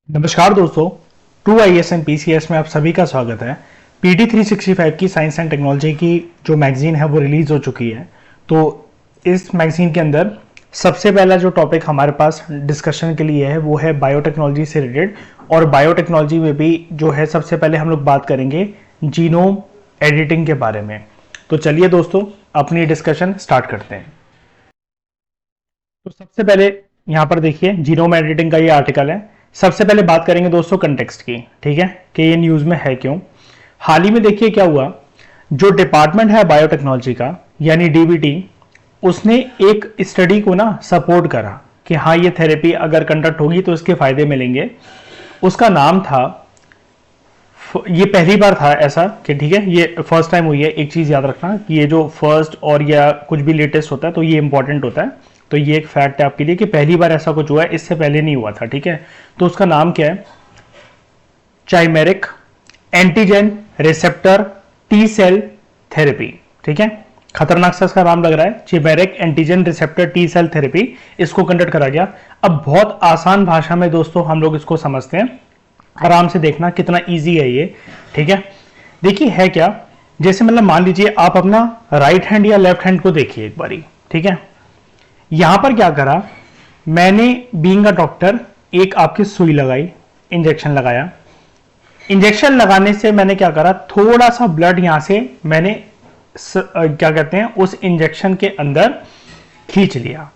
नमस्कार दोस्तों, true IAS and PCS में आप सभी का स्वागत है। पीटी 365 की साइंस एंड टेक्नोलॉजी की जो मैगजीन है वो रिलीज हो चुकी है। तो इस मैगजीन के अंदर सबसे पहला जो टॉपिक हमारे पास डिस्कशन के लिए है वो है बायोटेक्नोलॉजी से रिलेटेड। और बायोटेक्नोलॉजी में भी जो है सबसे पहले हम लोग बात करेंगे जीनोम एडिटिंग के बारे में। तो चलिए दोस्तों अपनी डिस्कशन स्टार्ट करते हैं। तो सबसे पहले यहाँ पर देखिए जीनोम एडिटिंग का ये आर्टिकल है। सबसे पहले बात करेंगे दोस्तों कंटेक्स्ट की, ठीक है, कि ये न्यूज में है क्यों। हाल ही में देखिए क्या हुआ, जो डिपार्टमेंट है बायोटेक्नोलॉजी का यानी डीबीटी, उसने एक स्टडी को ना सपोर्ट करा कि हाँ ये थेरेपी अगर कंडक्ट होगी तो इसके फायदे मिलेंगे। उसका नाम था, ये पहली बार था ऐसा कि ठीक है ये फर्स्ट टाइम हुई है। एक चीज याद रखना कि ये जो फर्स्ट और या कुछ भी लेटेस्ट होता है तो ये इंपॉर्टेंट होता है। तो ये एक फैक्ट है आपके लिए कि पहली बार ऐसा कुछ हुआ है, इससे पहले नहीं हुआ था, ठीक है। तो उसका नाम क्या है, chimeric antigen receptor T cell therapy, ठीक है। खतरनाक सा इसका नाम लग रहा है, chimeric antigen receptor T cell therapy. इसको कंडक्ट करा गया। अब बहुत आसान भाषा में दोस्तों हम लोग इसको समझते हैं, आराम से देखना कितना इजी है ये, ठीक है। देखिए है क्या, जैसे मतलब मान लीजिए आप अपना राइट हैंड या लेफ्ट हैंड को देखिए एक बारी, ठीक है। यहां पर क्या करा मैंने, बीइंग अ डॉक्टर, एक आपकी सुई लगाई, इंजेक्शन लगाया। इंजेक्शन लगाने से मैंने क्या करा, थोड़ा सा ब्लड यहां से मैंने क्या कहते हैं उस इंजेक्शन के अंदर खींच लिया।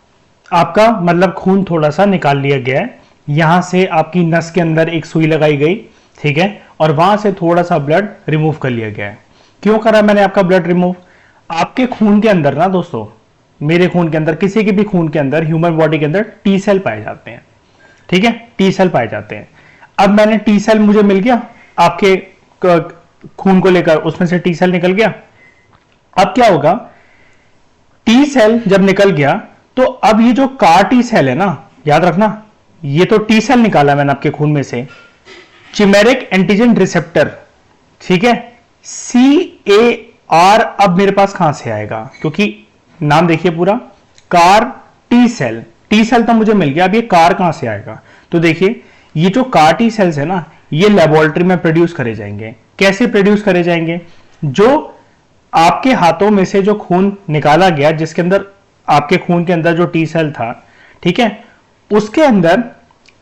आपका मतलब खून थोड़ा सा निकाल लिया गया है। यहां से आपकी नस के अंदर एक सुई लगाई गई, ठीक है, और वहां से थोड़ा सा ब्लड रिमूव कर लिया गया है। क्यों करा मैंने आपका ब्लड रिमूव? आपके खून के अंदर ना दोस्तों, मेरे खून के अंदर, किसी के भी खून के अंदर, ह्यूमन बॉडी के अंदर टी सेल पाए जाते हैं, ठीक है, टी सेल पाए जाते हैं। अब मैंने टी सेल मुझे मिल गया आपके खून को लेकर, उसमें से टी सेल निकल गया। अब क्या होगा, टी सेल जब निकल गया तो अब ये जो कार टी सेल है ना, याद रखना, ये तो टी सेल निकाला मैंने आपके खून में से, चिमेरिक एंटीजन रिसेप्टर, ठीक है, CAR। अब मेरे पास कहां से आएगा, क्योंकि नाम देखिए पूरा, CAR T cell. T cell तो मुझे मिल गया, अब ये कार कहां से आएगा? तो देखिए ये जो कार टी सेल्स है ना, ये लेबोरेटरी में प्रोड्यूस करे जाएंगे। कैसे प्रोड्यूस करे जाएंगे? जो आपके हाथों में से जो खून निकाला गया, जिसके अंदर आपके खून के अंदर जो टी सेल था, ठीक है, उसके अंदर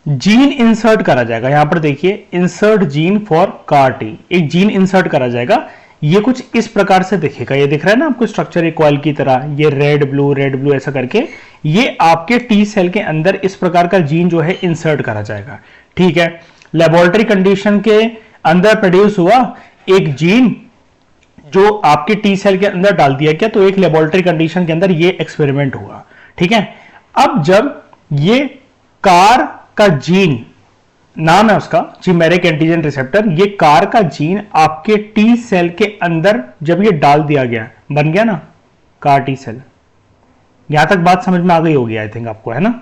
जीन इंसर्ट करा जाएगा। यहां पर देखिए, insert gene for car T, एक जीन इंसर्ट करा जाएगा। ये कुछ इस प्रकार से दिखेगा, ये दिख रहा है ना आपको स्ट्रक्चर एक कॉइल की तरह, ये रेड ब्लू ऐसा करके, ये आपके टी सेल के अंदर इस प्रकार का जीन जो है इंसर्ट करा जाएगा, ठीक है। लेबोरेटरी कंडीशन के अंदर प्रोड्यूस हुआ एक जीन जो आपके टी सेल के अंदर डाल दिया गया, तो एक लेबोरेटरी कंडीशन के अंदर ये एक्सपेरिमेंट हुआ, ठीक है। अब जब ये कार का जीन, नाम है उसका चिमेरिक एंटीजन रिसेप्टर, ये कार का जीन आपके टी सेल के अंदर जब ये डाल दिया गया, बन गया ना कार टी सेल। यहां तक बात समझ में आ गई होगी आई थिंक आपको, है ना।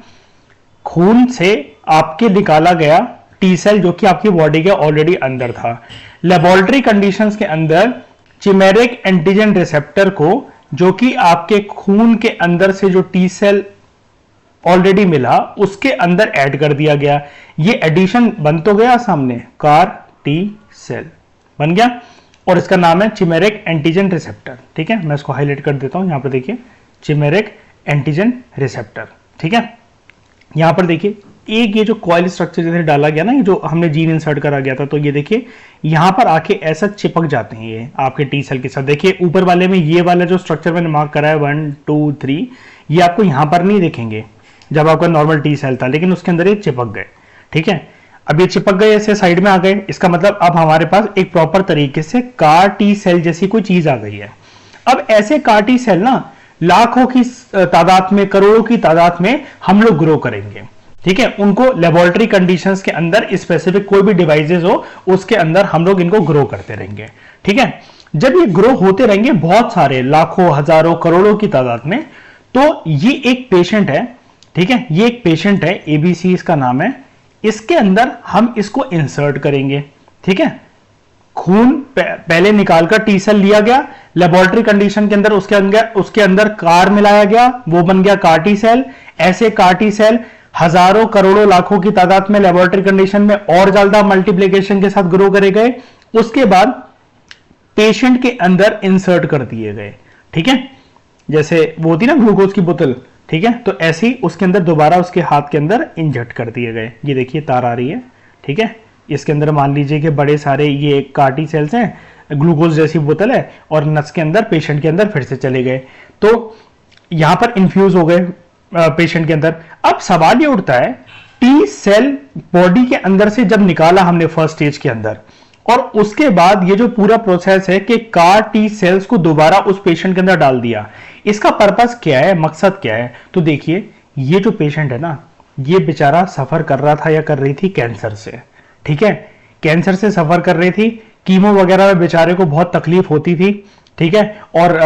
खून से आपके निकाला गया टी सेल जो कि आपकी बॉडी के ऑलरेडी अंदर था। लेबोरेटरी कंडीशंस के अंदर चिमेरिक एंटीजन रिसेप्टर को, जो कि आपके खून के अंदर से जो टी सेल ऑलरेडी मिला, उसके अंदर ऐड कर दिया गया। ये एडिशन बन तो गया सामने, कार टी सेल बन गया, और इसका नाम है चिमेरिक एंटीजन रिसेप्टर, ठीक है। मैं इसको हाईलाइट कर देता हूं, यहां पर देखिए चिमेरिक एंटीजन रिसेप्टर, ठीक है। यहां पर देखिए एक ये जो कॉइल स्ट्रक्चर जैसे डाला गया ना, ये जो हमने जीन इंसर्ट करा गया था, तो ये देखिए यहां पर आके ऐसा चिपक जाते हैं ये आपके टी सेल के साथ। देखिए ऊपर वाले में ये वाला जो स्ट्रक्चर मैंने मार्क करा है 1 2 3, ये आपको यहां पर नहीं दिखेंगे जब आपका नॉर्मल टी सेल था, लेकिन उसके अंदर ये चिपक गए, ठीक है। अब ये चिपक गए, ऐसे साइड में आ गए, इसका मतलब अब हमारे पास एक प्रॉपर तरीके से कार टी सेल जैसी कोई चीज आ गई है। अब ऐसे कार टी सेल ना लाखों की तादाद में, करोड़ों की तादाद में हम लोग ग्रो करेंगे, ठीक है। उनको लेबोरेटरी कंडीशंस के अंदर स्पेसिफिक कोई भी डिवाइसेस हो, उसके अंदर हम लोग इनको ग्रो करते रहेंगे, ठीक है। जब ये ग्रो होते रहेंगे बहुत सारे, लाखों हजारों करोड़ों की तादाद में, तो ये एक पेशेंट है, ठीक है, ये एक पेशेंट है, एबीसी इसका नाम है। इसके अंदर हम इसको इंसर्ट करेंगे, ठीक है। खून पहले निकालकर टी सेल लिया गया, लेबोरेटरी कंडीशन के अंदर उसके अंदर कार मिलाया गया, वो बन गया कार टी सेल। ऐसे कार टी सेल हजारों करोड़ों लाखों की तादाद में लेबोरेटरी कंडीशन में और ज्यादा मल्टीप्लीकेशन के साथ ग्रो करे गए, उसके बाद पेशेंट के अंदर इंसर्ट कर दिए गए। ठीक है, जैसे वो होती ना ग्लूकोज की बोतल, ठीक है, तो ऐसे ही उसके अंदर दोबारा उसके हाथ के अंदर इंजेक्ट कर दिए गए। ये देखिए तार आ रही है, ठीक है, इसके अंदर मान लीजिए कि बड़े सारे ये कार्टी सेल्स हैं, ग्लूकोज जैसी बोतल है, और नस के अंदर पेशेंट के अंदर फिर से चले गए, तो यहां पर इंफ्यूज हो गए पेशेंट के अंदर। अब सवाल ये उठता है, टी सेल बॉडी के अंदर से जब निकाला हमने फर्स्ट स्टेज के अंदर, और उसके बाद ये जो पूरा प्रोसेस है कि कार टी सेल्स को दोबारा उस पेशेंट के अंदर डाल दिया, इसका पर्पस क्या है, मकसद क्या है? तो देखिए, ये जो पेशेंट है ना, ये बेचारा सफर कर रहा था या कर रही थी कैंसर से। ठीक है, कैंसर से सफर कर रही थी, कीमो वगैरह में बेचारे को बहुत तकलीफ होती थी। ठीक है, और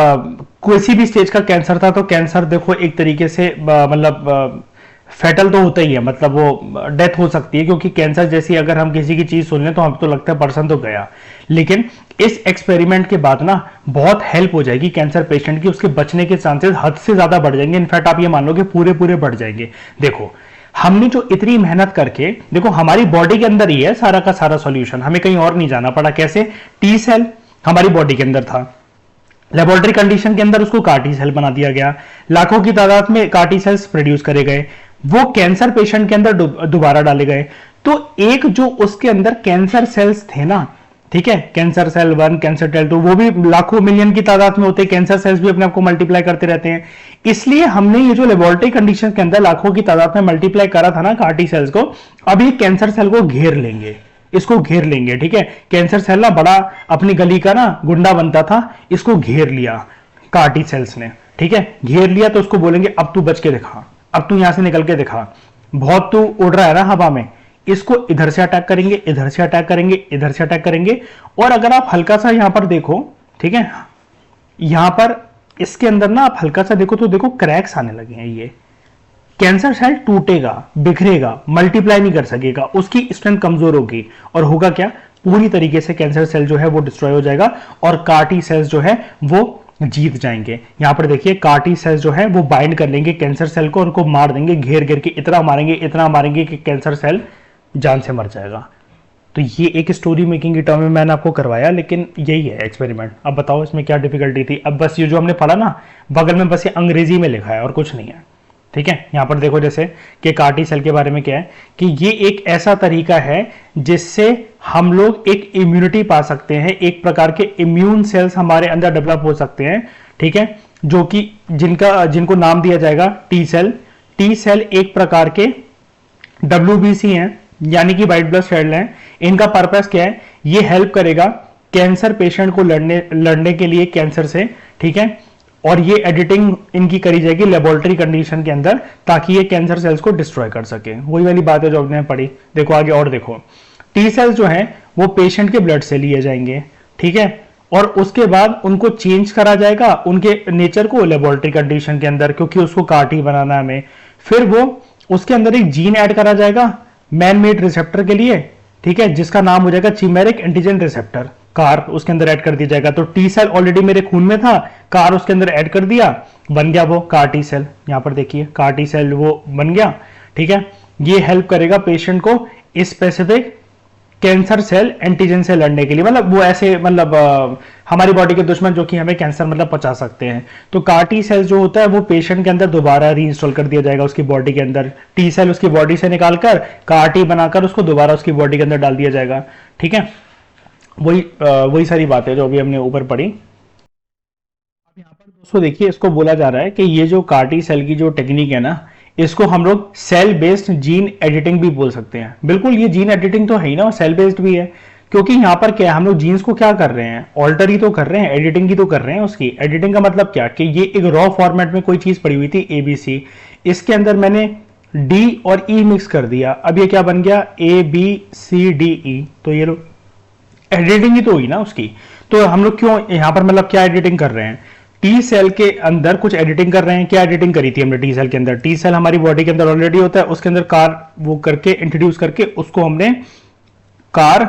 किसी भी स्टेज का कैंसर था, तो कैंसर देखो एक तरीके से मतलब फैटल तो होता ही है, मतलब वो डेथ हो सकती है, क्योंकि कैंसर जैसी अगर हम किसी की चीज सुन लें तो हमें तो लगता है पर्सन तो गया। लेकिन इस एक्सपेरिमेंट के बाद ना बहुत हेल्प हो जाएगी कैंसर पेशेंट की, उसके बचने के चांसेस हद से ज्यादा बढ़ जाएंगे। इनफैक्ट आप ये मान लो कि पूरे पूरे बढ़ जाएंगे। देखो, हमने जो इतनी मेहनत करके, देखो हमारी बॉडी के अंदर ही है सारा का सारा सॉल्यूशन, हमें कहीं और नहीं जाना पड़ा। कैसे? टी सेल हमारी बॉडी के अंदर था, लेबोरेटरी कंडीशन के अंदर उसको कार्टी सेल बना दिया गया, लाखों की तादाद में कार्टी सेल्स प्रोड्यूस करे गए, वो कैंसर पेशेंट के अंदर दोबारा डाले गए। तो एक जो उसके अंदर कैंसर सेल्स थे ना, ठीक है, कैंसर सेल 1, कैंसर सेल 2, वो भी लाखों मिलियन की तादाद में होते हैं, कैंसर सेल्स भी अपने आप को मल्टीप्लाई करते रहते हैं। इसलिए हमने ये जो लेबोरेटरी कंडीशन के अंदर लाखों की तादाद में मल्टीप्लाई करा था ना कार्टी सेल्स को, अब ये कैंसर सेल को घेर लेंगे, इसको घेर लेंगे। ठीक है, कैंसर सेल ना बड़ा अपनी गली का ना गुंडा बनता था, इसको घेर लिया कार्टी सेल्स ने। ठीक है, घेर लिया तो उसको बोलेंगे अब तू बच के दिखा, अब तू यहां से निकल के दिखा, बहुत तू उड़ रहा है ना हवा में। इसको इधर से अटैक करेंगे, इधर से अटैक करेंगे, इधर से अटैक करेंगे। और अगर आप हल्का सा यहां पर देखो, ठीक है, यहां पर इसके अंदर ना आप हल्का सा देखो तो देखो क्रैक्स आने लगे हैं। ये कैंसर सेल टूटेगा, बिखरेगा, मल्टीप्लाई नहीं कर सकेगा, उसकी स्ट्रेंथ कमजोर होगी, और होगा क्या, पूरी तरीके से कैंसर सेल जो है वो डिस्ट्रॉय हो जाएगा, और कार्टी सेल्स जो है वो जीत जाएंगे। यहां पर देखिए कार्टी सेल्स जो है वो बाइंड कर लेंगे कैंसर सेल को, उनको मार देंगे, घेर घेर के इतना मारेंगे, इतना मारेंगे कि कैंसर सेल जान से मर जाएगा। तो ये एक स्टोरी मेकिंग की टर्म में मैंने आपको करवाया, लेकिन यही है एक्सपेरिमेंट। अब बताओ इसमें क्या डिफिकल्टी थी? अब बस ये जो हमने पढ़ा ना, बगल में बस ये अंग्रेजी में लिखा है और कुछ नहीं है। ठीक है, यहां पर देखो जैसे कि कार्टी सेल के बारे में क्या है कि ये एक ऐसा तरीका है जिससे हम लोग एक इम्यूनिटी पा सकते हैं, एक प्रकार के इम्यून सेल्स हमारे अंदर डेवलप हो सकते हैं। ठीक है, जो कि जिनको नाम दिया जाएगा टी सेल। टी सेल एक प्रकार के WBC हैं, यानी कि व्हाइट ब्लड सेल हैं। इनका पर्पस क्या है? ये हेल्प करेगा कैंसर पेशेंट को लड़ने के लिए कैंसर से। ठीक है, और ये एडिटिंग इनकी करी जाएगी लेबोरेटरी कंडीशन के अंदर, ताकि ये कैंसर सेल्स को डिस्ट्रॉय कर सके। वही वाली बात है जो हमने पढ़ी। देखो आगे और देखो, टी सेल्स जो हैं वो पेशेंट के ब्लड से लिए जाएंगे। ठीक है, और उसके बाद उनको चेंज करा जाएगा उनके नेचर को लेबोरेटरी कंडीशन के अंदर, क्योंकि उसको कार्टी बनाना है हमें। फिर वो उसके अंदर एक जीन ऐड करा जाएगा मैन मेड रिसेप्टर के लिए। ठीक है, जिसका नाम हो जाएगा चिमेरिक एंटीजन रिसेप्टर, कार उसके अंदर ऐड कर दिया जाएगा। तो टी सेल ऑलरेडी मेरे खून में था, कार उसके अंदर ऐड कर दिया, बन गया वो कार टी सेल। यहां पर देखिए कार टी सेल वो बन गया। ठीक है, ये हेल्प करेगा पेशेंट को स्पेसिफिक कैंसर सेल एंटीजन से लड़ने के लिए, मतलब वो ऐसे मतलब हमारी बॉडी के दुश्मन जो कि हमें कैंसर मतलब पचा सकते हैं। तो कार टी सेल जो होता है वो पेशेंट के अंदर दोबारा रीइंस्टॉल कर दिया जाएगा उसकी बॉडी के अंदर। टी सेल उसकी बॉडी से निकालकर कार टी बनाकर उसको दोबारा उसकी बॉडी के अंदर डाल दिया जाएगा। ठीक है, वही सारी बात है जो अभी हमने ऊपर पढ़ी। अब यहाँ पर दोस्तों देखिए, इसको बोला जा रहा है कि ये जो कार टी सेल की जो टेक्निक है ना, इसको हम लोग सेल बेस्ड जीन एडिटिंग भी बोल सकते हैं। बिल्कुल, ये जीन एडिटिंग तो है ही ना, और सेल बेस्ड भी है, क्योंकि यहाँ पर क्या है, हम लोग जीन्स को क्या कर रहे हैं, ऑल्टर ही तो कर रहे हैं, एडिटिंग ही तो कर रहे हैं उसकी। एडिटिंग का मतलब क्या कि ये एक रॉ फॉर्मेट में कोई चीज पड़ी हुई थी ABC, इसके अंदर मैंने D और E मिक्स कर दिया, अब ये क्या बन गया ABCDE। तो ये लोग एडिटिंग ही तो हुई ना उसकी। तो हम लोग क्यों यहां पर मतलब क्या एडिटिंग कर रहे हैं, टी सेल के अंदर कुछ एडिटिंग कर रहे हैं। क्या एडिटिंग करी थी हमने टी सेल के अंदर? टी सेल हमारी बॉडी के अंदर ऑलरेडी होता है, उसके अंदर कार वो करके इंट्रोड्यूस करके उसको हमने कार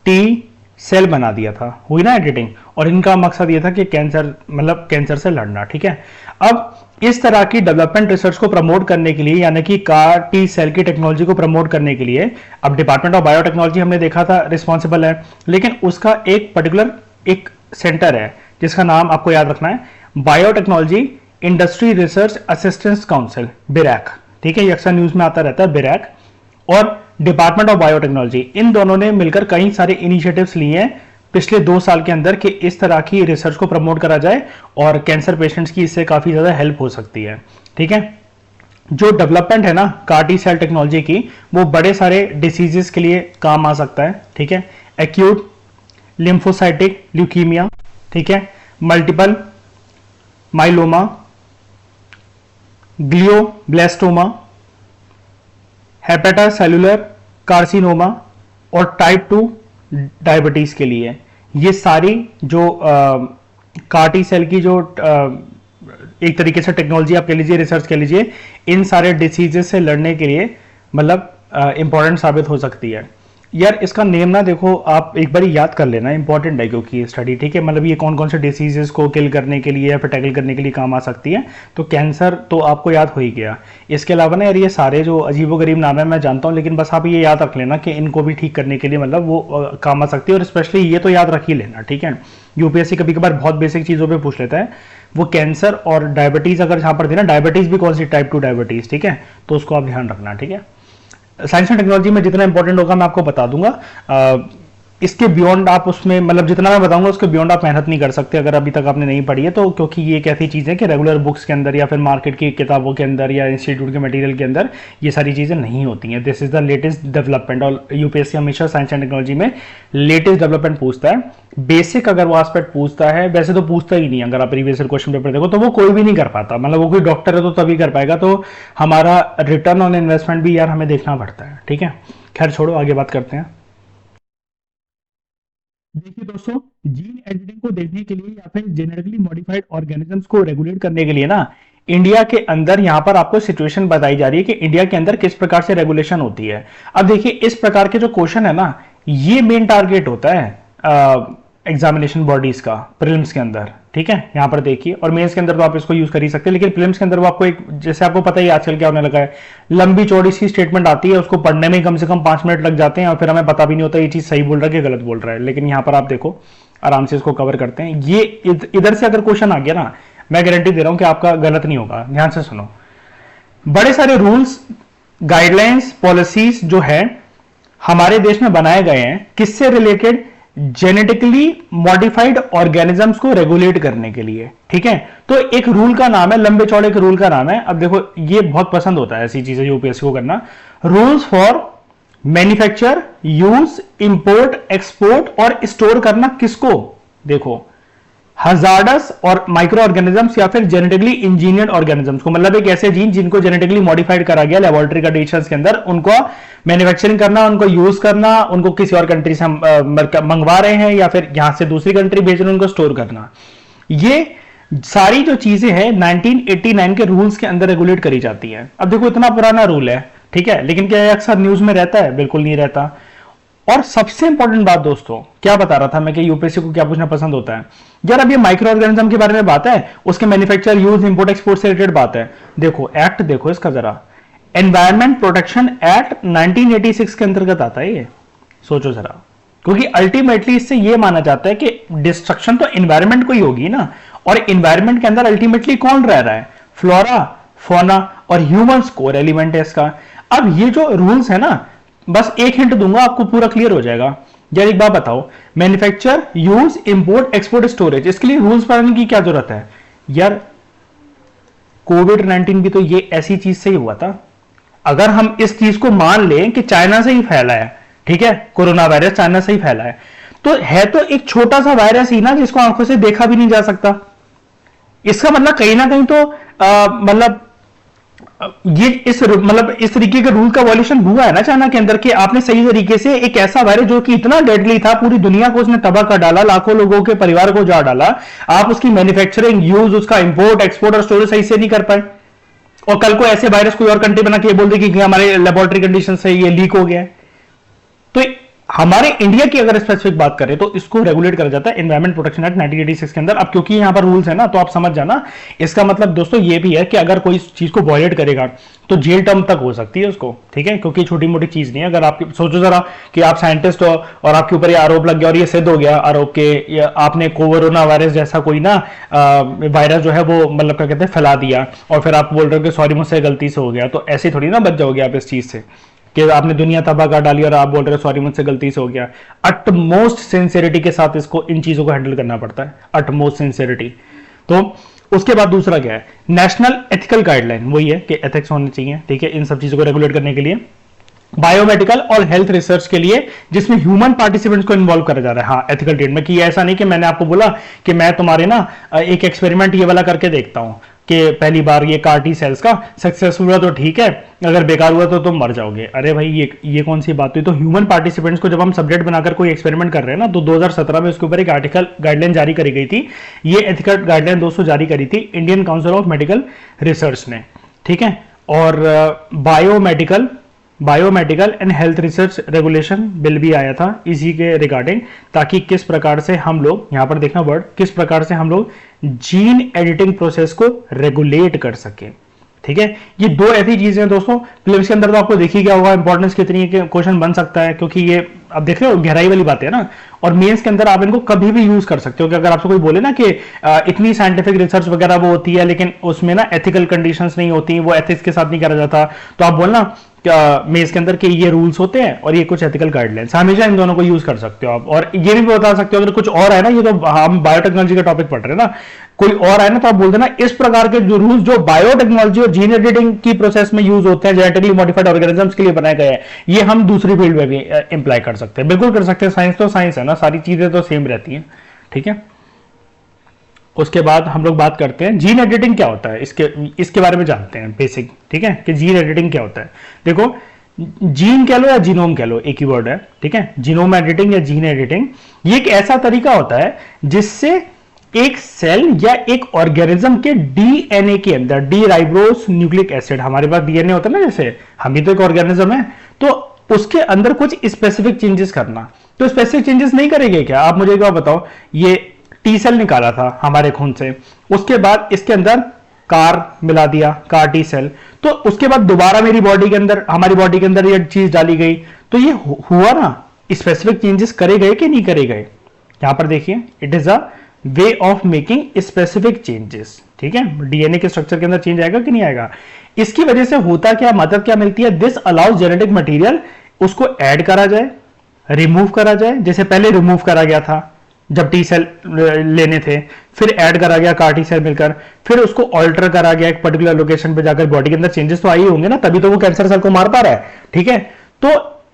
टी सेल बना दिया था, हुई ना एडिटिंग, और इनका मकसद ये था कि कैंसर मतलब कैंसर से लड़ना, ठीक है। अब इस तरह की डेवलपमेंट रिसर्च को प्रमोट करने के लिए, यानी कि कार टी सेल की टेक्नोलॉजी को प्रमोट करने के लिए, अब डिपार्टमेंट ऑफ बायोटेक्नोलॉजी हमने देखा था रिस्पॉन्सिबल है, लेकिन उसका एक पर्टिकुलर एक सेंटर है जिसका नाम आपको याद रखना है, biotechnology industry research assistance council, BIRAC, ठीक है, ये अक्सर न्यूज में आता रहता है बिरैक, और डिपार्टमेंट ऑफ बायोटेक्नोलॉजी, इन दोनों ने मिलकर कई सारे इनिशिएटिव्स लिए हैं पिछले 2 साल के अंदर कि इस तरह की रिसर्च को प्रमोट करा जाए और कैंसर पेशेंट्स की इससे काफी ज्यादा हेल्प हो सकती है, ठीक है। जो डेवलपमेंट है ना कार-टी सेल टेक्नोलॉजी की, वो बड़े सारे डिसीजेस के लिए काम आ सकता है, ठीक है। एक्यूट लिम्फोसाइटिक ल्यूकीमिया, ठीक है, मल्टीपल माइलोमा, ग्लियोब्लास्टोमा, हेपेटासेलुलर कार्सिनोमा और टाइप 2 डायबिटीज के लिए। ये सारी जो कार-टी सेल की जो एक तरीके से टेक्नोलॉजी आप कह लीजिए, रिसर्च कह लीजिए, इन सारे डिसीजेस से लड़ने के लिए मतलब इंपॉर्टेंट साबित हो सकती है। यार इसका नेम ना देखो, आप एक बार याद कर लेना, इंपॉर्टेंट है क्योंकि ये स्टडी, ठीक है। मतलब ये कौन कौन से डिसीजेस को किल करने के लिए या फिर टैकल करने के लिए काम आ सकती है, तो कैंसर तो आपको याद हो ही गया। इसके अलावा ना यार ये सारे जो अजीबोगरीब नाम है मैं जानता हूँ, लेकिन बस आप ये याद रख लेना कि इनको भी ठीक करने के लिए मतलब वो काम आ सकती है, और स्पेशली ये तो याद रख ही लेना, ठीक है। यूपीएससी कभी कभार बहुत बेसिक चीजों पर पूछ लेता है, वो कैंसर और डायबिटीज अगर जहां पर थी ना, डायबिटीज भी कौन सी, टाइप 2 डायबिटीज, ठीक है, तो उसको आप ध्यान रखना, ठीक है। साइंस एंड टेक्नोलॉजी में जितना इंपॉर्टेंट होगा मैं आपको बता दूंगा, इसके बियॉन्ड आप उसमें मतलब जितना मैं बताऊंगा उसके बियॉन्ड आप मेहनत नहीं कर सकते अगर अभी तक आपने नहीं पढ़ी है तो, क्योंकि ये एक ऐसी चीज़ है कि रेगुलर बुक्स के अंदर या फिर मार्केट की किताबों के अंदर या इंस्टीट्यूट के मटेरियल के अंदर ये सारी चीज़ें नहीं होती हैं। This is the latest development, और यूपीएससी हमेशा साइंस एंड टेक्नोलॉजी में लेटेस्ट डेवलपमेंट पूछता है। बेसिक अगर वो एस्पेक्ट पूछता है, वैसे तो पूछता ही नहीं, अगर आप प्रीवियस क्वेश्चन पेपर देखो तो वो कोई भी नहीं कर पाता, मतलब वो कोई डॉक्टर है तो तभी कर पाएगा, तो हमारा रिटर्न ऑन इन्वेस्टमेंट भी यार हमें देखना पड़ता है, ठीक है। खैर छोड़ो, आगे बात करते हैं। देखिए दोस्तों, जीन एडिटिंग को देखने के लिए या फिर जेनेटिकली मॉडिफाइड ऑर्गेनिजम्स को रेगुलेट करने के लिए ना, इंडिया के अंदर यहां पर आपको सिचुएशन बताई जा रही है कि इंडिया के अंदर किस प्रकार से रेगुलेशन होती है। अब देखिए इस प्रकार के जो क्वेश्चन है ना, ये मेन टारगेट होता है एग्जामिनेशन बॉडीज का प्रीलिम्स के अंदर, ठीक है। यहां पर देखिए, और मेंस के अंदर तो आप इसको यूज कर ही सकते हैं, लेकिन प्रीलिम्स के अंदर वो आपको एक, जैसे आपको पता ही आजकल क्या होने लगा है, लंबी चौड़ी सी स्टेटमेंट आती है, उसको पढ़ने में कम से कम 5 मिनट लग जाते हैं और फिर हमें पता भी नहीं होता ये चीज सही बोल रहा है कि गलत बोल रहा है। लेकिन यहां पर आप देखो आराम से इसको कवर करते हैं। ये इधर से अगर क्वेश्चन आ गया ना, मैं गारंटी दे रहा हूं कि आपका गलत नहीं होगा। ध्यान से सुनो, बड़े सारे रूल्स, गाइडलाइंस, पॉलिसीज जो है हमारे देश में बनाए गए हैं, किससे रिलेटेड, जेनेटिकली मॉडिफाइड ऑर्गेनिजम्स को रेगुलेट करने के लिए, ठीक है। तो एक रूल का नाम है, लंबे चौड़े के रूल का नाम है, अब देखो ये बहुत पसंद होता है ऐसी चीजें यूपीएससी को करना, rules for manufacture, use, import, export और स्टोर करना किसको, देखो हजार्डस और माइक्रो ऑर्गेनिजम्स या फिर जेनेटिकली इंजीनियर्ड ऑर्गेनिजम्स को, मतलब एक ऐसे जीन जिनको जेनेटिकली मॉडिफाइड करा गया लेबोरेटरी कंडीशंस के अंदर, उनको मैन्युफैक्चरिंग करना, उनको यूज करना, उनको किसी और कंट्री से हम मंगवा रहे हैं या फिर यहां से दूसरी कंट्री भेज रहे हैं, उनको स्टोर करना। ये सारी जो चीजें हैं 1989 के रूल्स के अंदर रेगुलेट करी जाती है। अब देखो इतना पुराना रूल है, ठीक है, लेकिन क्या अक्सर न्यूज में रहता है, बिल्कुल नहीं रहता। और सबसे इंपॉर्टेंट बात दोस्तों, क्या बता रहा था मैं कि यूपीएससी को क्या पूछना पसंद होता है यार, अब ये माइक्रो ऑर्गेनिज्म के बारे में बात है, उसके मैन्युफैक्चर, यूज, इंपोर्ट, एक्सपोर्ट से रिलेटेड बात है। देखो एक्ट देखो इसका जरा, एनवायरमेंट प्रोटेक्शन एक्ट 1986 के अंतर्गत आता है ये, सोचो जरा, क्योंकि अल्टीमेटली इससे ये माना जाता है कि डिस्ट्रक्शन तो एनवायरमेंट को ही होगी ना, और एनवायरमेंट के अंदर अल्टीमेटली कौन रह रहा है, फ्लोरा, फौना और ह्यूमंस कोर एलिमेंट है इसका। अब ये जो रूल्स है ना, बस एक हिंट दूंगा आपको पूरा क्लियर हो जाएगा। यार एक बात बताओ, manufacture, use, import, export, storage, इसके लिए रूल्स बनाने की क्या जरूरत है यार। कोविड-19 भी तो ये ऐसी चीज से ही हुआ था। अगर हम इस चीज को मान लें कि चाइना से ही फैला है, ठीक है, कोरोना वायरस चाइना से ही फैला है, तो है तो एक छोटा सा वायरस ही ना जिसको आंखों से देखा भी नहीं जा सकता। इसका मतलब कहीं ना कहीं तो मतलब ये इस तरीके के रूल का वॉल्यूशन हुआ है ना चाइना के अंदर, कि आपने सही तरीके से एक ऐसा वायरस जो कि इतना डेडली था, पूरी दुनिया को उसने तबाह कर डाला, लाखों लोगों के परिवार को जा डाला, आप उसकी मैन्युफैक्चरिंग, यूज, उसका इंपोर्ट, एक्सपोर्ट और स्टोरेज सही से नहीं कर पाए, और कल को ऐसे वायरस कोई और कंट्री बना के बोल दे कि हमारे लेबोरेटरी कंडीशन से ये लीक हो गया है। तो हमारे इंडिया की अगर स्पेसिफिक बात करें तो इसको रेगुलेट करा जाता है एनवायरमेंट प्रोटेक्शन एक्ट 1986 के अंदर। अब क्योंकि यहां पर रूल्स है ना, तो आप समझ जाना, इसका मतलब दोस्तों ये भी है कि अगर कोई चीज को वायलेट करेगा तो जेल टर्म तक हो सकती है उसको, ठीक है, क्योंकि छोटी मोटी चीज नहीं है। अगर आप सोचो जरा कि आप साइंटिस्ट हो और आपके ऊपर ये आरोप लग गया और ये सिद्ध हो गया आरोप के आपने कोरोना वायरस जैसा कोई ना वायरस जो है वो मतलब क्या कहते हैं फैला दिया, और फिर आप बोल रहे हो कि सॉरी मुझसे गलती से हो गया, तो ऐसे थोड़ी ना बच जाओगे आप इस चीज से कि आपने दुनिया तबाह कर डाली और आप बोल रहे हो सॉरी मुझसे गलती से हो गया। अटमोस्ट सिंसियरिटी के साथ इसको इन चीजों को हैंडल करना पड़ता है, अटमोस्ट सिंसियरिटी। तो उसके बाद दूसरा क्या है, नेशनल एथिकल गाइडलाइन, वही है कि एथिक्स होने चाहिए, ठीक है, इन सब चीजों को रेगुलेट करने के लिए। बायोमेडिकल और हेल्थ रिसर्च के लिए जिसमें ह्यूमन पार्टिसिपेंट्स को इन्वॉल्व करा जा रहा है, हाँ एथिकल ट्रीटमेंट, कि ऐसा नहीं कि मैंने आपको बोला कि मैं तुम्हारे ना एक एक्सपेरिमेंट ये वाला करके देखता हूं कि पहली बार ये कार्टी सेल्स का सक्सेसफुल हुआ तो ठीक है, अगर बेकार हुआ तो तुम मर जाओगे। अरे भाई ये कौन सी बात हुई। तो ह्यूमन पार्टिसिपेंट्स को जब हम सब्जेक्ट बनाकर कोई एक्सपेरिमेंट कर रहे हैं ना, तो 2017 में उसके ऊपर एक आर्टिकल गाइडलाइन जारी करी गई थी। ये एथिकल गाइडलाइन दोस्तों जारी करी थी Indian council of medical research ने, ठीक है। और biomedical and health research regulation bill भी आया था इसी के रिगार्डिंग, ताकि किस प्रकार से हम लोग, यहां पर देखना वर्ड, किस प्रकार से हम लोग जीन एडिटिंग प्रोसेस को रेगुलेट कर सके, ठीक है। ये दो ऐसी चीजें हैं दोस्तों, प्रीलिम्स के अंदर तो आपको देख ही गया होगा इंपॉर्टेंस कितनी है, क्वेश्चन बन सकता है, क्योंकि ये अब देख रहे हो गहराई वाली बात है ना। और मेंस के अंदर आप इनको कभी भी यूज कर सकते हो कि अगर आपसे कोई बोले ना कि इतनी साइंटिफिक रिसर्च वगैरह वो होती है लेकिन उसमें ना एथिकल कंडीशंस नहीं होती, वो एथिक्स के साथ नहीं करा जाता, तो आप बोलना मेंस के अंदर कि ये रूल्स होते हैं और ये कुछ एथिकल गाइडलाइंस, हमेशा इन दोनों को यूज कर सकते हो आप। और ये भी बता सकते हो अगर कुछ और है ना, ये तो हम बायोटेक्नोलॉजी का टॉपिक पढ़ रहे हैं ना, कोई और है ना तो आप बोल देना इस प्रकार के जो रूल्स जो बायोटेक्नोलॉजी और जीन एडिटिंग की प्रोसेस में यूज होते हैं, जेनेटिकली मॉडिफाइड ऑर्गेनिजम्स के लिए बनाए गए हैं, ये हम दूसरी फील्ड में भी इंप्लाई कर सकते हैं, बिल्कुल कर सकते हैं। साइंस तो साइंस है ना, सारी चीजें तो सेम रहती हैं, ठीक है। उसके बाद हम लोग बात करते हैं जीन एडिटिंग क्या होता है, इसके बारे में जानते हैं बेसिक, ठीक है, कि जीन एडिटिंग क्या होता है। देखो जीन कह लो या जीनोम कह लो, एक ही वर्ड है, ठीक है। जीनोम एडिटिंग या जीन एडिटिंग ये एक ऐसा तरीका होता है जिससे एक सेल या एक ऑर्गेनिज्म के डीएनए के अंदर, डी राइबोस न्यूक्लिक एसिड, हमारे पास डीएनए होता है ना, जैसे हम भी तो एक ऑर्गेनिज्म है, तो उसके अंदर कुछ स्पेसिफिक चेंजेस करना। तो स्पेसिफिक चेंजेस नहीं करेंगे क्या, आप मुझे क्या बताओ। ये टी सेल निकाला था हमारे खून से, उसके बाद इसके अंदर कार मिला दिया, कार टी सेल, तो उसके बाद दोबारा मेरी बॉडी के अंदर, हमारी बॉडी के अंदर ये चीज डाली गई, तो ये हुआ ना, स्पेसिफिक चेंजेस करे गए कि नहीं करे गए। यहां पर देखिए, it is a way of making specific changes, ठीक है। डीएनए के स्ट्रक्चर के अंदर चेंज आएगा कि नहीं आएगा। इसकी वजह से होता क्या, मदद क्या मिलती है, दिस अलाउज जेनेटिक मटेरियल, उसको ऐड करा जाए, रिमूव करा जाए, जैसे पहले रिमूव करा गया था जब टी सेल लेने थे, फिर ऐड करा गया कार टी सेल मिलकर, फिर उसको ऑल्टर करा गया एक पर्टिकुलर लोकेशन पे जाकर, बॉडी के अंदर चेंजेस तो आई होंगे ना, तभी तो वो कैंसर सेल को मार पा रहा है, ठीक है। तो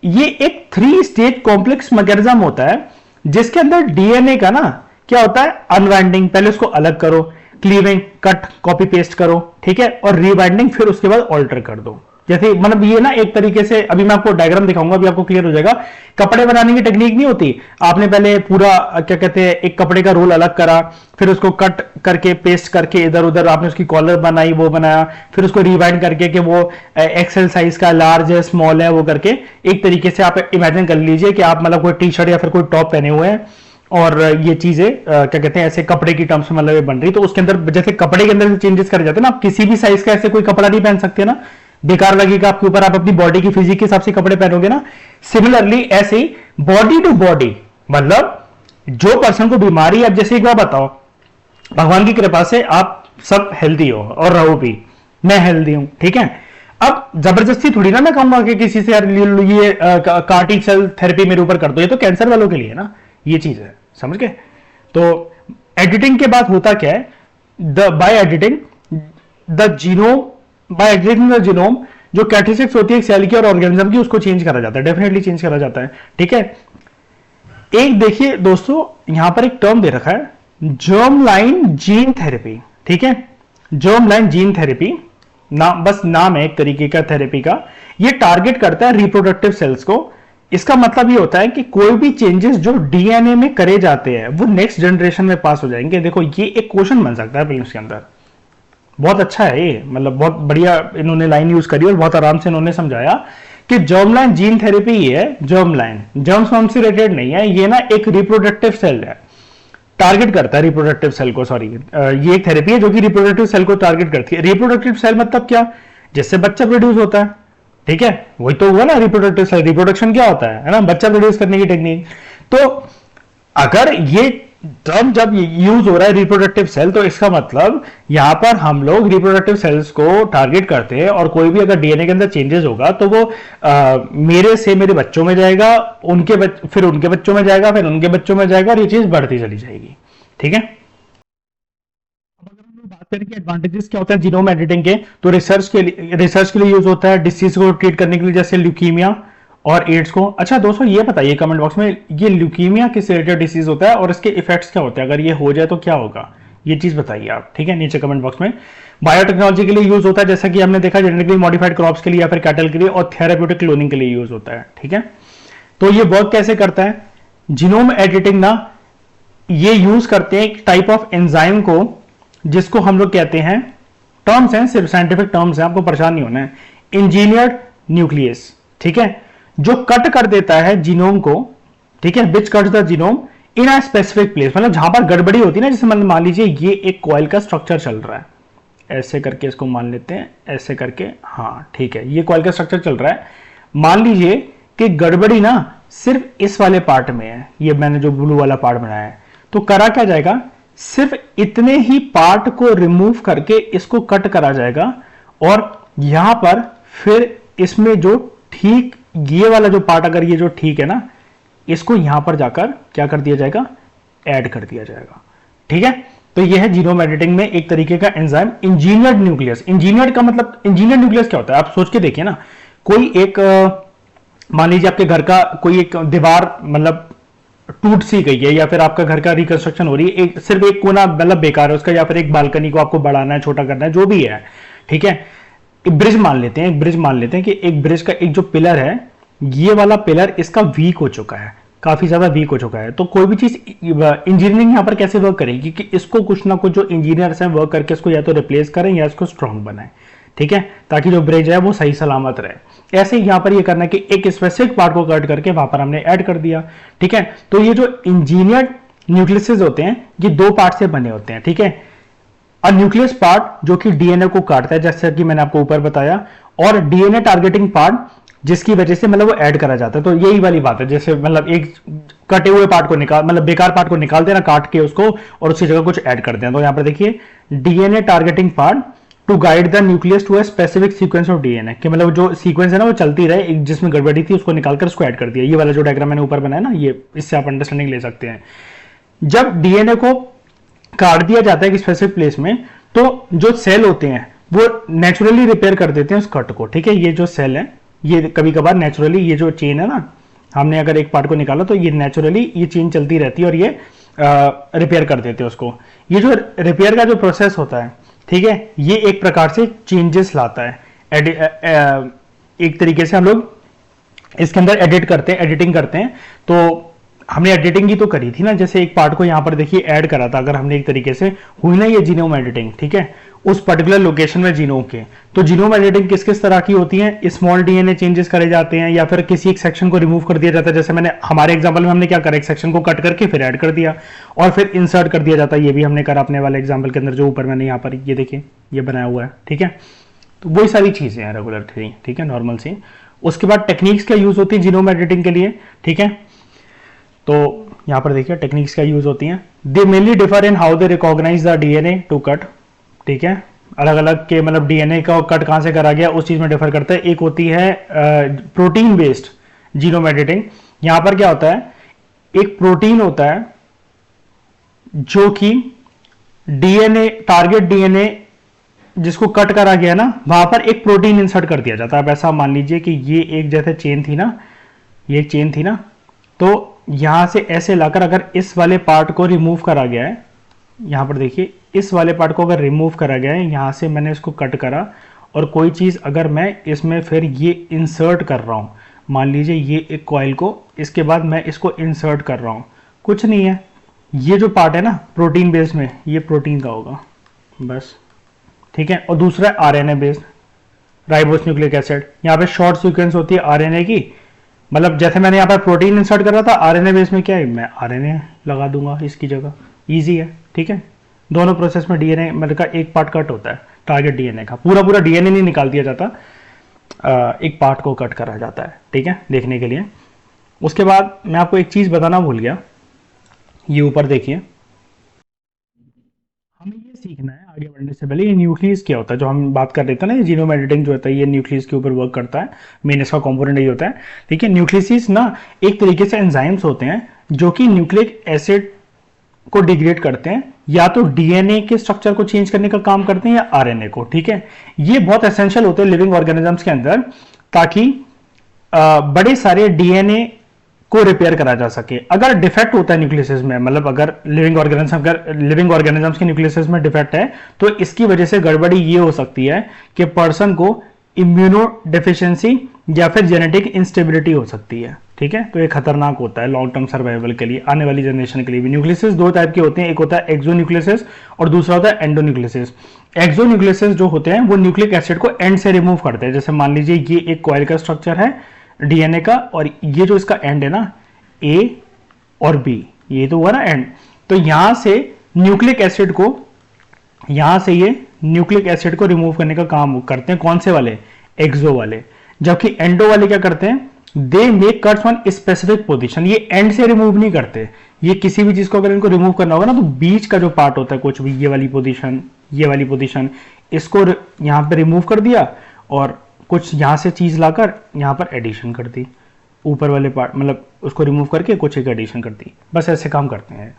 ये एक 3 स्टेज कॉम्प्लेक्स मैकेनिज्म होता है जिसके अंदर डीएनए का ना क्या होता है, अनवाइंडिंग, पहले उसको अलग करो, क्लीविंग, कट, कॉपी पेस्ट करो, ठीक है, और रीबाइंडिंग, फिर उसके बाद ऑल्टर कर दो। जैसे मतलब ये ना एक तरीके से, अभी मैं आपको डायग्राम दिखाऊंगा, अभी आपको क्लियर हो जाएगा। कपड़े बनाने की टेक्निक नहीं होती, आपने पहले पूरा क्या कहते हैं एक कपड़े का रोल अलग करा, फिर उसको कट करके पेस्ट करके इधर उधर आपने उसकी कॉलर बनाई, वो बनाया, फिर उसको रिवाइंड करके कि वो एक्सेल साइज का, लार्ज है, स्मॉल है, वो करके एक तरीके से आप इमेजिन कर लीजिए कि आप मतलब कोई टी शर्ट या फिर कोई टॉप पहने हुए हैं और ये चीजें क्या कहते हैं ऐसे कपड़े की टर्म्स में मतलब बन रही, तो उसके अंदर जैसे कपड़े के अंदर चेंजेस करे जाते हैं ना, आप किसी भी साइज का ऐसे कोई कपड़ा नहीं पहन सकते ना, बेकार लगेगा आपके ऊपर, आप अपनी बॉडी की फिजिक के हिसाब से कपड़े पहनोगे ना। सिमिलरली ऐसे ही बॉडी टू बॉडी, मतलब जो पर्सन को बीमारी, अब जैसे एक बार बताओ, भगवान की कृपा से आप सब हेल्दी हो और रहो भी, मैं हेल्दी हूं, ठीक है। अब जबरदस्ती थोड़ी ना मैं कहूंगा कि किसी से यार ये कार्टी सेल थेरेपी मेरे ऊपर कर दो, ये तो कैंसर वालों के लिए ना ये चीज है, समझ गए। तो एडिटिंग के बाद होता क्या है, बाय एडिटिंग द जीनोम, जो कैरेक्टरिस्टिक्स होती है एक सेल की और ऑर्गेनिज्म की, उसको चेंज करा जाता है, डेफिनेटली चेंज करा जाता है, ठीक है। एक देखिए दोस्तों, यहां पर एक टर्म दे रखा है, जर्म लाइन जीन थेरेपी, ठीक है। जर्म लाइन जीन थेरेपी नाम, बस नाम है एक तरीके का थेरेपी का। ये टारगेट करता है रिप्रोडक्टिव सेल्स को। इसका मतलब ये होता है कि कोई भी चेंजेस जो डीएनए में करे जाते हैं वो नेक्स्ट जनरेशन में पास हो जाएंगे। देखो ये एक क्वेश्चन बन सकता है प्रीलिम्स के अंदर, बहुत अच्छा है ये, मतलब बहुत बढ़िया इन्होंने लाइन यूज करी और बहुत आराम से इन्होंने समझाया कि जर्म लाइन जीन थेरेपी ही है, जर्म लाइन जर्म फॉर्म से रिलेटेड नहीं है, ये ना एक रिप्रोडक्टिव सेल है, टारगेट करता है रिप्रोडक्टिव सेल को, सॉरी ये एक थेरेपी है जो कि रिप्रोडक्टिव सेल को टारगेट करती है। रिप्रोडक्टिव सेल मतलब क्या, जिससे बच्चा प्रोड्यूस होता है, ठीक है, वही तो हुआ ना रिप्रोडक्टिव सेल, रिप्रोडक्शन क्या होता है ना, बच्चा प्रोड्यूस करने की टेक्निक। तो अगर ये टर्म जब यूज हो रहा है रिप्रोडक्टिव सेल, तो इसका मतलब यहां पर हम लोग रिप्रोडक्टिव सेल्स को टारगेट करते हैं, और कोई भी अगर डीएनए के अंदर चेंजेस होगा तो वो मेरे से मेरे बच्चों में जाएगा, फिर उनके बच्चों में जाएगा, फिर उनके बच्चों में जाएगा, और ये चीज बढ़ती चली जाएगी, ठीक है। बात करें कि एडवांटेजेस क्या होते हैं जीनोम एडिटिंग के, तो रिसर्च के लिए यूज होता है, डिसीज को ट्रीट करने के लिए, जैसे ल्यूकीमिया और एड्स को। अच्छा दोस्तों ये बताइए कमेंट बॉक्स में, ये ल्यूकीमिया किस रिलेटेड डिसीज होता है और इसके इफेक्ट्स क्या होते हैं, अगर ये हो जाए तो क्या होगा, ये चीज बताइए आप, ठीक है, नीचे कमेंट बॉक्स में। बायोटेक्नोलॉजी के लिए यूज होता है, जैसा कि हमने देखा जेनेटिकली मॉडिफाइड क्रॉप्स के लिए या फिर कैटल के लिए, और थेराप्यूटिक क्लोनिंग के लिए यूज होता है, ठीक है। तो ये वर्क कैसे करता है, जीनोम एडिटिंग ना, ये यूज करते हैं एक टाइप ऑफ एंजाइम को, जिसको हम लोग कहते हैं, टर्म्स हैं, सिर्फ साइंटिफिक टर्म्स हैं, आपको परेशान नहीं होना है, इंजीनियर्ड न्यूक्लियस, ठीक है, जो कट कर देता है जीनोम को, ठीक है, विच cuts the genome in a specific place, मतलब जहां पर गड़बड़ी होती है ना, जैसे मान लीजिए ये एक कॉइल का स्ट्रक्चर चल रहा है, ऐसे करके इसको मान लेते हैं, ऐसे करके, हाँ ठीक है, ये कॉइल का स्ट्रक्चर चल रहा है, मान लीजिए कि गड़बड़ी ना सिर्फ इस वाले पार्ट में है, ये मैंने जो ब्लू वाला पार्ट बनाया है, तो करा क्या जाएगा, सिर्फ इतने ही पार्ट को रिमूव करके इसको कट करा जाएगा, और यहां पर फिर इसमें जो ठीक ये वाला जो पार्ट, अगर ये जो ठीक है ना, इसको यहां पर जाकर क्या कर दिया जाएगा, ऐड कर दिया जाएगा, ठीक है। तो यह है जीनोम एडिटिंग में एक तरीके का एंजाइम इंजीनियर्ड न्यूक्लियस। इंजीनियर्ड का मतलब, इंजीनियर्ड न्यूक्लियस क्या होता है, आप सोच के देखिए ना, कोई एक मान लीजिए आपके घर का कोई एक दीवार मतलब टूट सी गई है, या फिर आपका घर का रिकंस्ट्रक्शन हो रही है, सिर्फ एक कोना मतलब बेकार है उसका, या फिर एक बालकनी को आपको बढ़ाना है, छोटा करना है, जो भी है, ठीक है। ब्रिज मान लेते हैं, ब्रिज मान लेते हैं कि एक ब्रिज का एक जो पिलर है, ये वाला पिलर इसका वीक हो चुका है, काफी ज्यादा वीक हो चुका है, तो कोई भी चीज इंजीनियरिंग यहां पर कैसे वर्क करेगी कि इसको कुछ ना कुछ जो इंजीनियर्स हैं वर्क करके इसको या तो रिप्लेस करें या इसको स्ट्रांग बनाएं, ठीक है, ताकि जो ब्रिज है वो सही सलामत रहे। ऐसे ही यहां पर ये करना है कि एक स्पेसिफिक पार्ट को कट करके वहां पर हमने ऐड कर दिया, ठीक है। तो ये जो इंजीनियर्ड न्यूक्लियस होते हैं, ये दो पार्ट से बने होते हैं, ठीक है। न्यूक्लियस पार्ट जो कि डीएनए को काटता है, जैसे कि मैंने आपको ऊपर बताया, और डीएनए टारगेटिंग पार्ट जिसकी वजह से मतलब वो ऐड करा जाता है। तो यही वाली बात है, जैसे मतलब एक कटे हुए पार्ट को निकाल, मतलब बेकार पार्ट को निकाल देना काट के उसको, और उसकी जगह कुछ ऐड कर देना। तो यहां पर देखिए DNA targeting part to guide the nucleus to a specific sequence of DNA, कि मतलब जो सीक्वेंस है ना वो चलती रहे, एक जिसमें गड़बड़ी थी उसको निकालकर उसको ऐड कर दिया। ये वाला जो डायग्राम मैंने ऊपर बनाया ना, ये इससे आप अंडरस्टैंडिंग ले सकते हैं। जब डीएनए को काट दिया जाता है एक स्पेसिफिक प्लेस में, तो जो सेल होते हैं वो नेचुरली रिपेयर कर देते हैं उस कट को, ठीक है। ये जो सेल है ये कभी कभार नेचुरली, ये जो चेन है ना, हमने अगर एक पार्ट को निकाला तो ये नेचुरली ये चेन चलती रहती है और ये रिपेयर कर देते हैं उसको। ये जो रिपेयर का जो प्रोसेस होता है, ठीक है, ये एक प्रकार से चेंजेस लाता है। एक तरीके से हम लोग इसके अंदर एडिट करते हैं, एडिटिंग करते हैं। तो हमने एडिटिंग ही तो करी थी ना, जैसे एक पार्ट को यहां पर देखिए ऐड करा था, अगर हमने एक तरीके से हुई ना ये जीनोम एडिटिंग, ठीक है, उस पर्टिकुलर लोकेशन में जीनोम के। तो जीनोम एडिटिंग किस किस तरह की होती है, स्मॉल डीएनए चेंजेस करे जाते हैं, या फिर किसी एक सेक्शन को रिमूव कर दिया जाता है। जैसे मैंने हमारे एग्जांपल में हमने क्या करा, एक सेक्शन को कट करके फिर ऐड कर दिया और फिर इंसर्ट कर दिया जाता है। ये भी हमने करा अपने वाले एग्जाम्पल के अंदर, जो ऊपर मैंने यहाँ पर ये देखिए ये बनाया हुआ है, ठीक है। तो वही सारी चीजें हैं रेगुलर थी, ठीक है, नॉर्मल सी। उसके बाद टेक्निक्स क्या यूज होती है जीनोम एडिटिंग के लिए, ठीक है। तो यहां पर देखिए टेक्निक्स क्या यूज होती हैं। They mainly differ in how they recognise the DNA to cut, ठीक है। अलग अलग के मतलब डीएनए का कट कहां से करा गया उस चीज में डिफर करता है। एक होती है प्रोटीन बेस्ड जीनोम एडिटिंग। यहां पर क्या होता है, एक प्रोटीन होता है जो कि डीएनए, टारगेट डीएनए जिसको कट करा गया ना, वहां पर एक प्रोटीन इंसर्ट कर दिया जाता है। अब ऐसा मान लीजिए कि ये एक जैसे चेन थी ना, ये एक चेन थी ना, तो यहां से ऐसे लाकर अगर इस वाले पार्ट को रिमूव करा गया है, यहां पर देखिए इस वाले पार्ट को अगर रिमूव करा गया है, यहां से मैंने इसको कट करा, और कोई चीज अगर मैं इसमें फिर ये इंसर्ट कर रहा हूं, मान लीजिए ये एक कॉइल को, इसके बाद मैं इसको इंसर्ट कर रहा हूं, कुछ नहीं है, ये जो पार्ट है ना प्रोटीन बेस्ड में, ये प्रोटीन का होगा बस, ठीक है। और दूसरा RNA based, ribose nucleic acid. यहाँ पे शॉर्ट सीक्वेंस होती है आरएनए की, मतलब जैसे मैंने यहाँ पर प्रोटीन इंसर्ट कर रहा था, आरएनए बेस में क्या है, मैं आरएनए लगा दूंगा इसकी जगह, इजी है, ठीक है। दोनों प्रोसेस में डीएनए मतलब का एक पार्ट कट होता है, टारगेट डीएनए का, पूरा पूरा डीएनए नहीं निकाल दिया जाता, एक पार्ट को कट करा जाता है, ठीक है, देखने के लिए। उसके बाद मैं आपको एक चीज बताना भूल गया, ये ऊपर देखिए, हमें ये सीखना है आगे बढ़ने से पहले, ये न्यूक्लियस क्या होता है, जो हम बात कर रहे थे ना, ये जीनोम एडिटिंग जो होता है, ये न्यूक्लियस के ऊपर वर्क करता है, मेन इसका कंपोनेंट ये होता है, ठीक है। न्यूक्लियस ना एक तरीके से एंजाइम्स होते हैं जो कि न्यूक्लिक एसिड को डिग्रेड करते हैं, या तो डीएनए के स्ट्रक्चर को चेंज करने का काम करते हैं या आरएनए को, ठीक है। ये बहुत एसेंशियल होते हैं लिविंग ऑर्गेनिजम्स के अंदर, ताकि बड़े सारे डीएनए को रिपेयर करा जा सके। अगर डिफेक्ट होता है न्यूक्लियस में, मतलब अगर लिविंग ऑर्गेनिजम्स के न्यूक्लियस में डिफेक्ट है, तो इसकी वजह से गड़बड़ी ये हो सकती है कि पर्सन को इम्यूनो डेफिशिएंसी या फिर जेनेटिक इंस्टेबिलिटी हो सकती है, ठीक है। तो ये खतरनाक होता है लॉन्ग टर्म सर्वाइवल के लिए, आने वाली जनरेशन के लिए भी। न्यूक्लियस दो टाइप के होते हैं, एक होता है एक्सोन्यूक्लियस और दूसरा होता है एंडोन्यूक्लियस। एक्सोन्यूक्लियस जो होते हैं वो न्यूक्लिक एसिड को एंड से रिमूव करते हैं। जैसे मान लीजिए ये एक कॉइल का स्ट्रक्चर है डीएनए का, और ये जो इसका एंड है ना, ए और बी, ये तो हुआ ना एंड, तो यहां से न्यूक्लिक एसिड को, यहां से ये न्यूक्लिक एसिड को रिमूव करने का काम करते हैं, कौन से वाले, एक्सो वाले। जबकि एंडो वाले क्या करते हैं, they make cuts on specific position, ये एंड से रिमूव नहीं करते। ये किसी भी चीज को अगर इनको रिमूव करना होगा ना, तो बीच का जो पार्ट होता है कुछ भी, ये वाली पोजीशन, ये वाली पोजीशन, इसको यहां पे रिमूव कर दिया और कुछ यहां से चीज लाकर यहां पर एडिशन कर दी, ऊपर वाले पार्ट, मतलब उसको रिमूव करके कुछ एक एडिशन कर दी, बस ऐसे काम करते हैं।